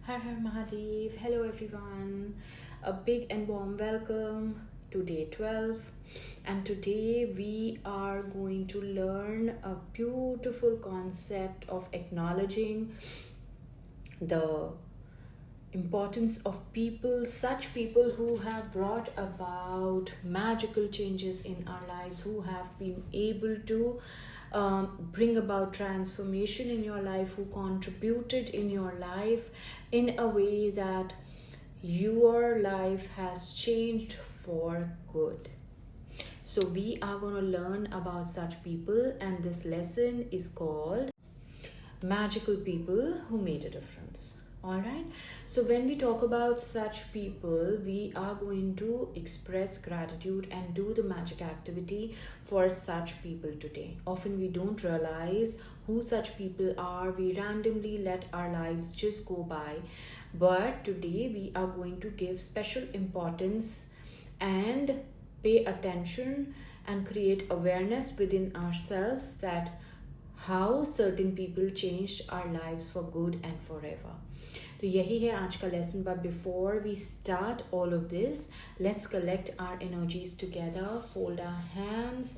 Har Har Mahadev. Hello everyone. A big and warm welcome to day 12. And today we are going to learn a beautiful concept of acknowledging the importance of people, such people who have brought about magical changes in our lives, who have been able to bring about transformation in your life, who contributed in your life in a way that your life has changed for good. So, we are going to learn about such people, and this lesson is called Magical People Who Made a Difference. Alright, so when we talk about such people, we are going to express gratitude and do the magic activity for such people today. Often we don't realize who such people are, we randomly let our lives just go by. But today we are going to give special importance and pay attention and create awareness within ourselves that how certain people changed our lives for good and forever. तो यही है आज का lesson. But before we start all of this, let's collect our energies together. Fold our hands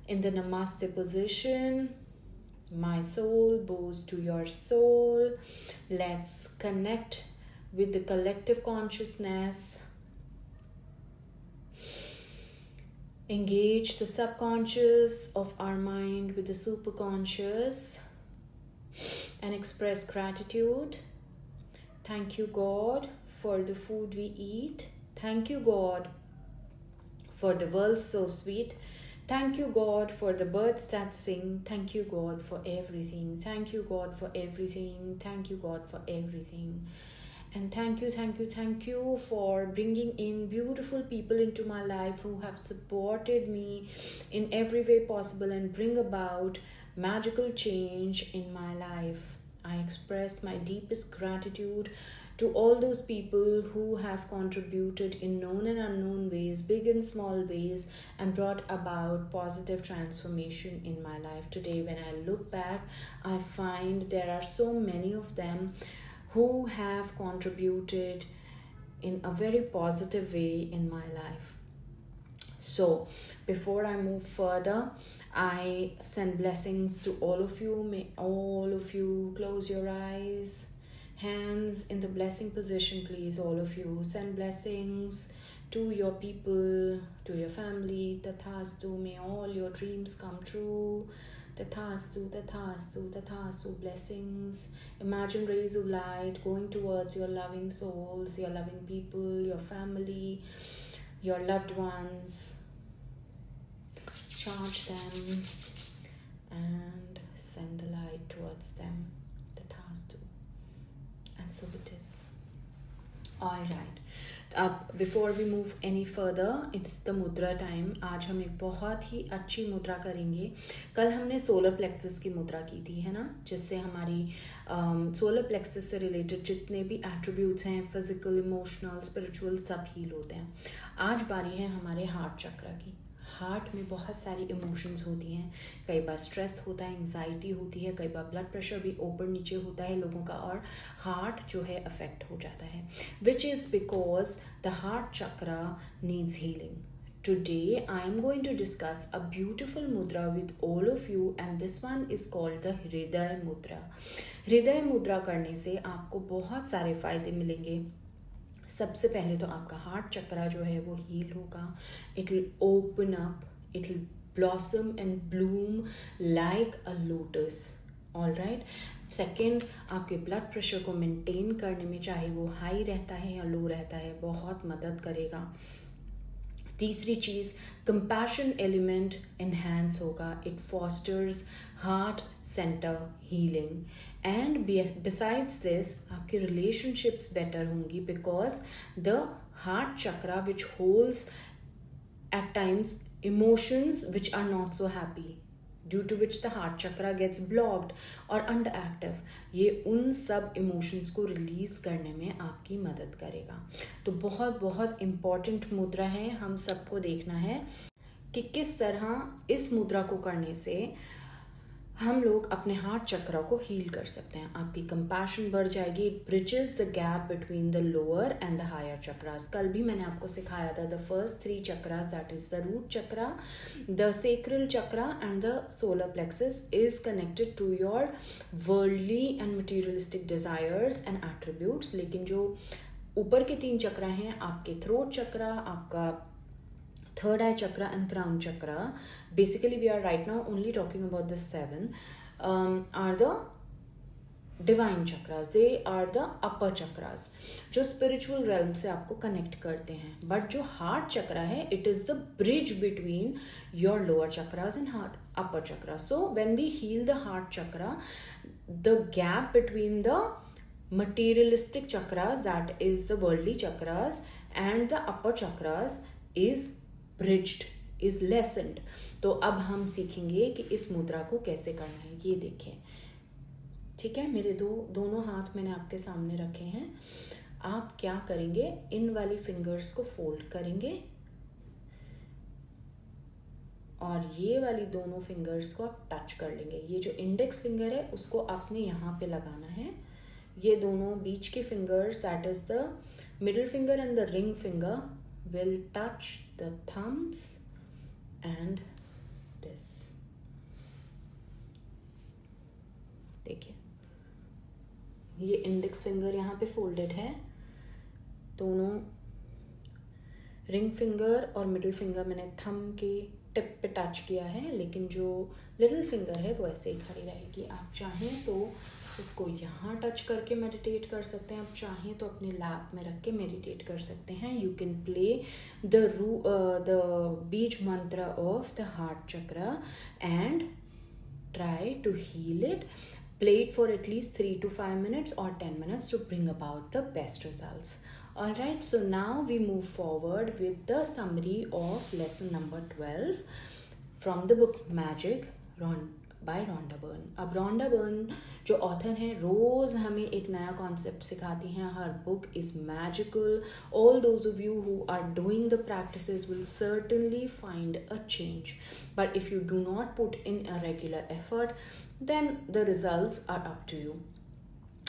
in the namaste position. My soul bows to your soul. Let's connect with the collective consciousness. Engage the subconscious of our mind with the superconscious and express gratitude. Thank you, God, for the food we eat. Thank you, God, for the world so sweet. Thank you, God, for the birds that sing. Thank you, God, for everything. Thank you, God, for everything. Thank you, God, for everything. And thank you for bringing in beautiful people into my life who have supported me in every way possible and bring about magical change in my life. I express my deepest gratitude to all those people who have contributed in known and unknown ways, big and small ways, and brought about positive transformation in my life. Today, when I look back, I find there are so many of them who have contributed in a very positive way in my life. So, before I move further, I send blessings to all of you. May all of you close your eyes, hands in the blessing position, please. All of you send blessings to your people, to your family. Tathastu, may all your dreams come true. Tathastu, Tathastu, Tathastu, blessings. Imagine rays of light going towards your loving souls, your loving people, your family, your loved ones. Charge them and send the light towards them. Tathastu. And so it is. Alright. अब before we move any further, it's the मुद्रा time. आज हम एक बहुत ही अच्छी मुद्रा करेंगे. कल हमने सोलर प्लेक्सस की मुद्रा की थी, है ना, जिससे हमारी सोलर प्लेक्सस से रिलेटेड जितने भी एट्रीब्यूट्स हैं, फिजिकल, इमोशनल, स्पिरिचुअल, सब हील होते हैं. आज बारी है हमारे हार्ट चक्र की. हार्ट में बहुत सारी इमोशंस होती हैं. कई बार स्ट्रेस होता है, एंजाइटी होती है, कई बार ब्लड प्रेशर भी ऊपर नीचे होता है लोगों का, और हार्ट जो है अफेक्ट हो जाता है, which is because the heart chakra needs healing. Today I am going to discuss a beautiful mudra with all of you, and this one is called the हृदय मुद्रा. हृदय मुद्रा करने से आपको बहुत सारे फायदे मिलेंगे. सबसे पहले तो आपका हार्ट चक्रा जो है वो हील होगा. It will open up, it will blossom and Bloom like a lotus. All right. Second, आपके ब्लड प्रेशर को मेंटेन करने में, चाहे वो हाई रहता है या लो रहता है, बहुत मदद करेगा. तीसरी चीज़, कंपैशन एलिमेंट एनहांस होगा. It fosters heart centre healing. And besides this, आपके रिलेशनशिप्स बेटर होंगी, because the heart chakra which holds at times emotions which are not so happy, due to which the heart chakra gets blocked or underactive, ये उन सब emotions को release करने में आपकी मदद करेगा. तो बहुत बहुत इम्पॉर्टेंट मुद्रा है. हम सबको देखना है कि किस तरह इस मुद्रा को करने से हम लोग अपने हार्ट चक्र को हील कर सकते हैं. आपकी कंपैशन बढ़ जाएगी. It bridges the gap between the lower and the higher chakras. कल भी मैंने आपको सिखाया था the first 3 chakras, that is the root chakra, the sacral chakra and the solar plexus is connected to your worldly and materialistic desires and attributes. लेकिन जो ऊपर के 3 चक्रा हैं, आपके थ्रोट चक्रा, आपका third eye chakra and crown chakra, basically we are right now only talking about the 7, are the divine chakras. They are the upper chakras जो spiritual realm से आपको connect करते हैं. But जो heart chakra है, it is the bridge between your lower chakras and heart upper chakra. So when we heal the heart chakra, the gap between the materialistic chakras, that is the worldly chakras, and the upper chakras is bridged, is lessened. तो अब हम सीखेंगे कि इस मुद्रा को कैसे करना है. ये देखें, ठीक है. मेरे दोनों हाथ मैंने आपके सामने रखे हैं. आप क्या करेंगे, इन वाली फिंगर्स को फोल्ड करेंगे और ये वाली दोनों फिंगर्स को आप टच कर लेंगे. ये जो इंडेक्स फिंगर है उसको आपने यहाँ पे लगाना है. ये दोनों बीच के fingers, that is the middle finger and the ring finger, will touch the thumbs and this. देखिए, ये इंडेक्स फिंगर यहाँ पे फोल्डेड है. दोनों रिंग फिंगर और मिडिल फिंगर मैंने थंब के टिप पे टच किया है, लेकिन जो लिटिल फिंगर है वो ऐसे ही खड़ी रहेगी. आप चाहें तो इसको यहाँ टच करके मेडिटेट कर सकते हैं. आप चाहें तो अपने लैप में रख के मेडिटेट कर सकते हैं. You can play the beej mantra of the heart chakra and try to heal it. Play it for at least 3 to 5 minutes or 10 minutes to bring about the best results. Alright, so now we move forward with the summary of lesson number 12 from the book Magic by Rhonda Byrne. अब Rhonda Byrne जो author हैं, रोज़ हमें एक नया concept सिखाती हैं. Her book is magical. All those of you who are doing the practices will certainly find a change. But if you do not put in a regular effort, then the results are up to you.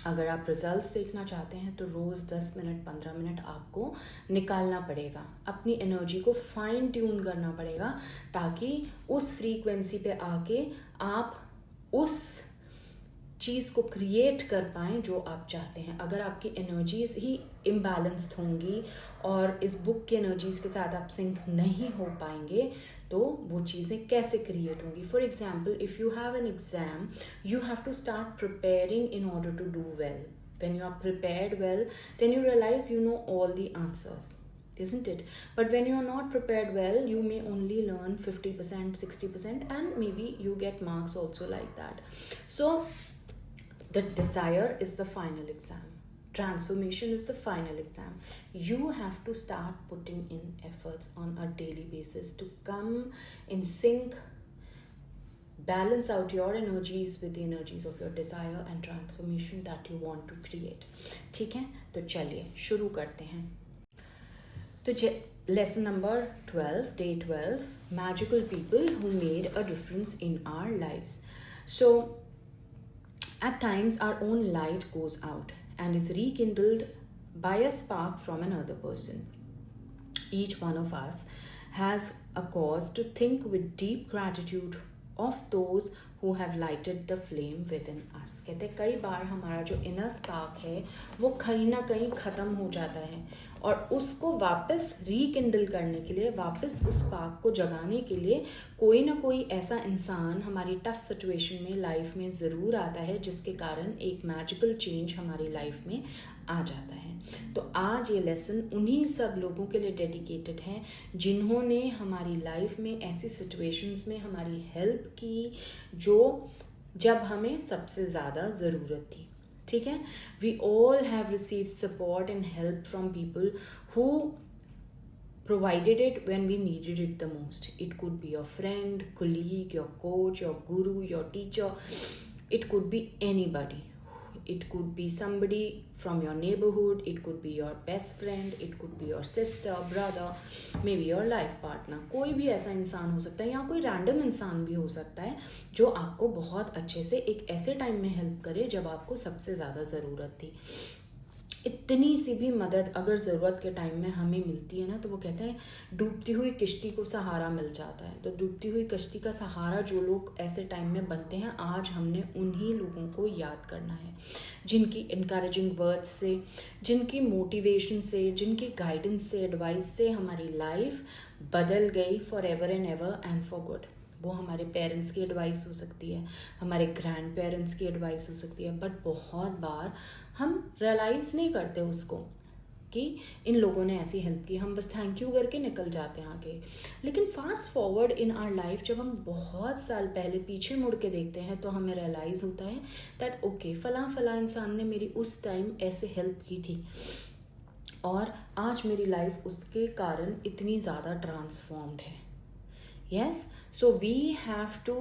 अगर आप results देखना चाहते हैं तो रोज़ 10 minute 15 minute आपको निकालना पड़ेगा. अपनी एनर्जी को फाइन ट्यून करना पड़ेगा ताकि उस फ्रीक्वेंसी पे आके आप उस चीज़ को क्रिएट कर पाएँ जो आप चाहते हैं. अगर आपकी एनर्जीज ही इम्बैलेंस्ड होंगी और इस बुक की एनर्जीज के साथ आप सिंक नहीं हो पाएंगे तो वो चीज़ें कैसे क्रिएट होंगी. For example, if you have an exam, you have to start preparing in order to do well. When you are prepared well, then you realize you know all the answers, isn't it? But when you are not prepared well, you may only learn 50%, 60%, and maybe you get marks also like that. So the desire is the final exam. Transformation is the final exam. You have to start putting in efforts on a daily basis to come in sync, balance out your energies with the energies of your desire and transformation that you want to create. ठीक है, तो चलिए शुरू करते हैं. तो lesson number 12, day 12, magical people who made a difference in our lives. So at times our own light goes out and is rekindled by a spark from another person. Each one of us has a cause to think with deep gratitude of those who have lighted the flame within us. कहते हैं कई बार हमारा जो inner spark है वो कहीं ना कहीं ख़त्म हो जाता है और उसको वापस रीकिंडल करने के लिए, वापस उस स्पार्क को जगाने के लिए कोई ना कोई ऐसा इंसान हमारी टफ सिचुएशन में लाइफ में ज़रूर आता है जिसके कारण एक मैजिकल चेंज हमारी लाइफ में आ जाता है. तो आज ये लेसन उन्हीं सब लोगों के लिए डेडिकेटेड है जिन्होंने हमारी लाइफ में ऐसी सिचुएशंस में हमारी हेल्प की जो जब हमें सबसे ज़्यादा ज़रूरत थी. ठीक है, we all have received support and help from people who provided it when we needed it the most. It could be your friend, colleague, your coach, your guru, your teacher. It could be anybody. it could be somebody from your neighborhood, it could be your best friend, it could be your sister, brother, maybe your life partner. कोई भी ऐसा इंसान हो सकता है या कोई random इंसान भी हो सकता है जो आपको बहुत अच्छे से एक ऐसे टाइम में हेल्प करे जब आपको सबसे ज़्यादा ज़रूरत थी. इतनी सी भी मदद अगर ज़रूरत के टाइम में हमें मिलती है ना, तो वो कहते हैं डूबती हुई किश्ती को सहारा मिल जाता है. तो डूबती हुई किश्ती का सहारा जो लोग ऐसे टाइम में बनते हैं, आज हमने उन्हीं लोगों को याद करना है जिनकी इनकरेजिंग वर्ड्स से, जिनकी मोटिवेशन से, जिनकी गाइडेंस से, एडवाइस से हमारी लाइफ बदल गई for ever and ever and for good. वो हमारे पेरेंट्स की एडवाइस हो सकती है, हमारे ग्रैंड पेरेंट्स की एडवाइस हो सकती है, बट बहुत बार हम रियलाइज़ नहीं करते उसको कि इन लोगों ने ऐसी हेल्प की. हम बस थैंक यू करके निकल जाते हैं आगे. लेकिन fast forward in our life जब हम बहुत साल पहले पीछे मुड़ के देखते हैं तो हमें रियलाइज़ होता है दैट ओके, फला इंसान ने मेरी उस टाइम ऐसे हेल्प की थी और आज मेरी लाइफ उसके कारण इतनी ज़्यादा ट्रांसफॉर्म्ड है. Yes, so we have to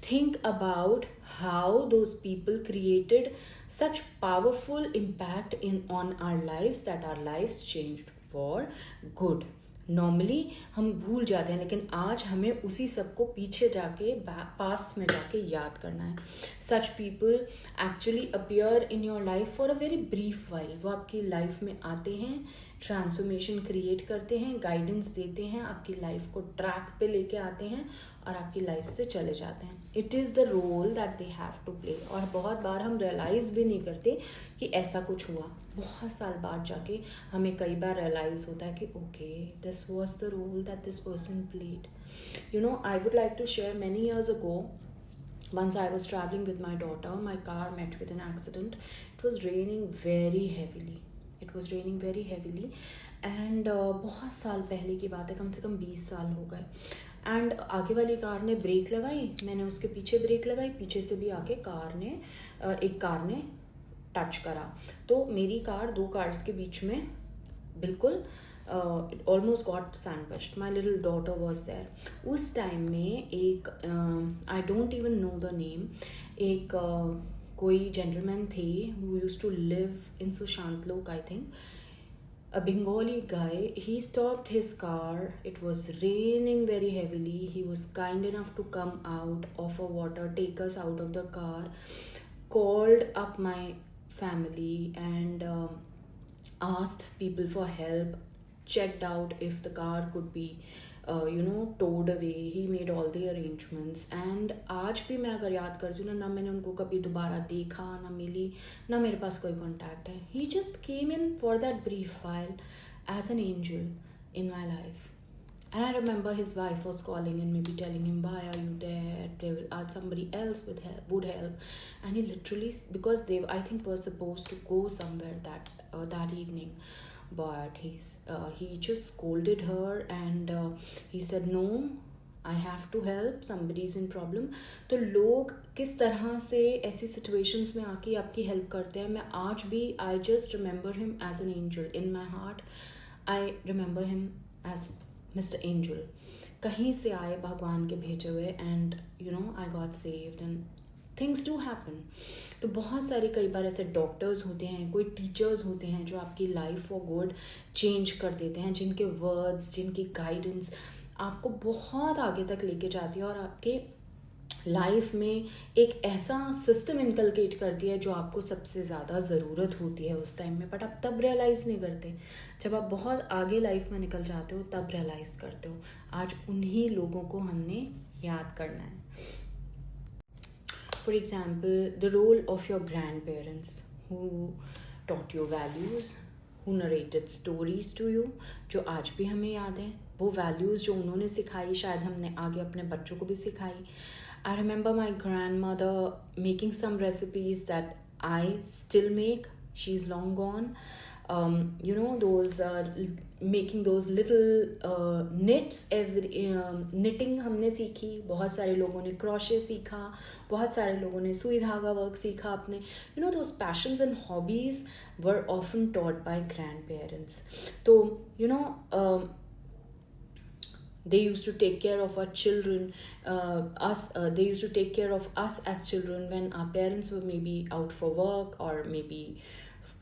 think about how those people created such powerful impact on our lives that our lives changed for good. Normally हम भूल जाते हैं, लेकिन आज हमें उसी सब को पीछे जाके पास्ट में जाके याद करना है. Such people actually appear in your life for a very brief while. वो आपकी लाइफ में आते हैं, ट्रांसफॉर्मेशन क्रिएट करते हैं, गाइडेंस देते हैं, आपकी लाइफ को ट्रैक पे लेके आते हैं और आपकी लाइफ से चले जाते हैं. It is the role that they have to play. और बहुत बार हम रियलाइज़ भी नहीं करते कि ऐसा कुछ हुआ. बहुत साल बाद जाके हमें कई बार रियलाइज़ होता है कि okay, this was the role that this person played. You know, I would like to share many years ago, once I was traveling with my daughter, my car met with an accident. It was raining very heavily. And बहुत साल पहले की बात है, कम से कम 20 साल हो गए. एंड आगे वाली कार ने ब्रेक लगाई, मैंने उसके पीछे ब्रेक लगाई, पीछे से भी आके एक कार ने टच करा. तो मेरी कार दो कार्स के बीच में बिल्कुल almost got sandwiched. My little daughter was there. उस टाइम में एक I don't even know the name, एक कोई gentleman थे who used to live in Sushant Lok, I think. A Bengali guy, he stopped his car. It was raining very heavily. He was kind enough to come out of a water, take us out of the car, called up my family and asked people for help, checked out if the car could be towed away. He made all the arrangements. And आज भी मैं अगर याद करती हूँ ना मैंने उनको कभी दोबारा देखा, ना मिली, ना मेरे पास कोई contact है. He just came in for that brief while as an angel in my life. And I remember his wife was calling and maybe telling him, why are you there? They will ask somebody else would help. And he literally, because they I think were supposed to go somewhere that evening, but he just scolded her and he said, no, I have to help, somebody is in problem. तो लोग किस तरह से ऐसी situations में आके आपकी help करते हैं. मैं आज भी I just remember him as an angel in my heart. I remember him as Mr. Angel. कहीं से आए भगवान के भेजे हुए and I got saved and things do happen. तो बहुत सारे कई बार ऐसे डॉक्टर्स होते हैं, कोई टीचर्स होते हैं जो आपकी लाइफ फॉर गुड चेंज कर देते हैं, जिनके वर्ड्स, जिनकी गाइडेंस आपको बहुत आगे तक लेके जाती है और आपके लाइफ में एक ऐसा सिस्टम इनकलकेट करती है जो आपको सबसे ज़्यादा ज़रूरत होती है उस टाइम में. बट आप तब रियलाइज़ नहीं करते. जब आप बहुत आगे लाइफ में निकल जाते हो तब रियलाइज़ करते हो. आज उन्हीं लोगों को हमने याद करना है. For example, the role of your grandparents who taught you values, who narrated stories to you, जो आज भी हमें याद है. वो values जो उन्होंने सिखाई शायद हमने आगे अपने बच्चों को भी सिखाई. I remember my grandmother making some recipes that I still make. She's long gone. Those making those little knits. Knitting हमने सीखी. बहुत सारे लोगों ने crochet सीखा. बहुत सारे लोगों ने सुई धागा वर्क सीखा अपने. Those passions and hobbies were often taught by grandparents. तो They used to take care of our children, they used to take care of us as children when our parents were maybe out for work or maybe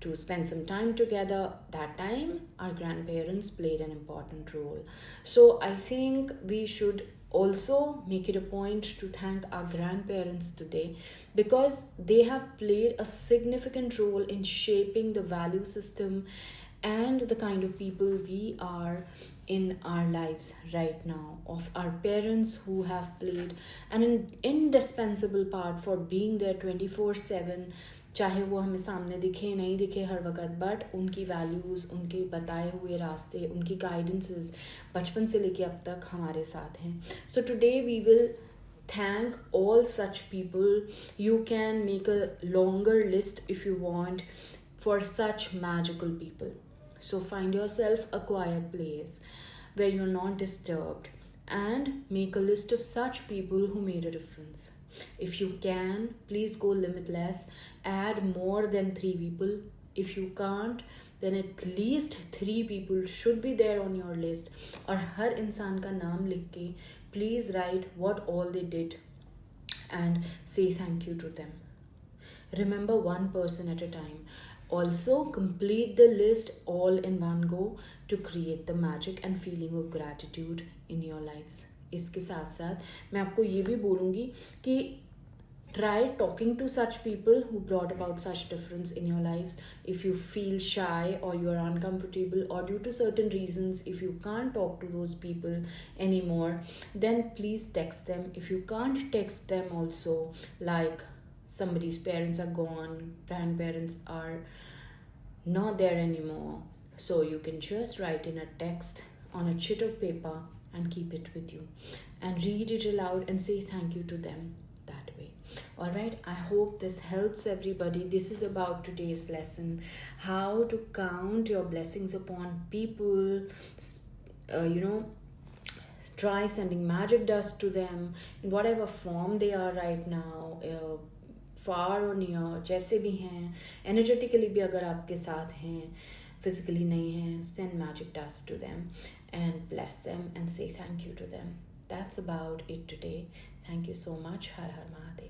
to spend some time together. That time our grandparents played an important role. So I think we should also make it a point to thank our grandparents today, because they have played a significant role in shaping the value system and the kind of people we are in our lives right now. Of our parents who have played an indispensable part for being there 24/7, चाहे वो हमें सामने दिखे नहीं दिखे हर वक्त, but उनकी values, उनके बताए हुए रास्ते, उनकी गाइडेंसेस बचपन से लेके अब तक हमारे साथ हैं. So today we will thank all such people. You can make a longer list if you want for such magical people. So find yourself a quiet place where you're not disturbed and make a list of such people who made a difference. If you can, please go limitless. Add more than 3 people. If you can't, then at least 3 people should be there on your list. और हर इंसान का नाम लिख के please write what all they did and say thank you to them. Remember one person at a time. Also complete the list all in one go to create the magic and feeling of gratitude in your lives. इसके साथ साथ मैं आपको ये भी बोलूँगी कि try talking to such people who brought about such difference in your lives. If you feel shy or you are uncomfortable or due to certain reasons, if you can't talk to those people anymore, then please text them. If you can't text them also, like somebody's parents are gone, grandparents are not there anymore, so you can just write in a text on a sheet of paper and keep it with you and read it aloud and say thank you to them that way. All right, I hope this helps everybody. This is about today's lesson, how to count your blessings upon people. Try sending magic dust to them in whatever form they are right now, far or near, जैसे भी हैं, energetically भी अगर आपके साथ हैं, physically नहीं हैं, send magic dust to them and bless them and say thank you to them. That's about it today. Thank you so much. Har Har Mahadev.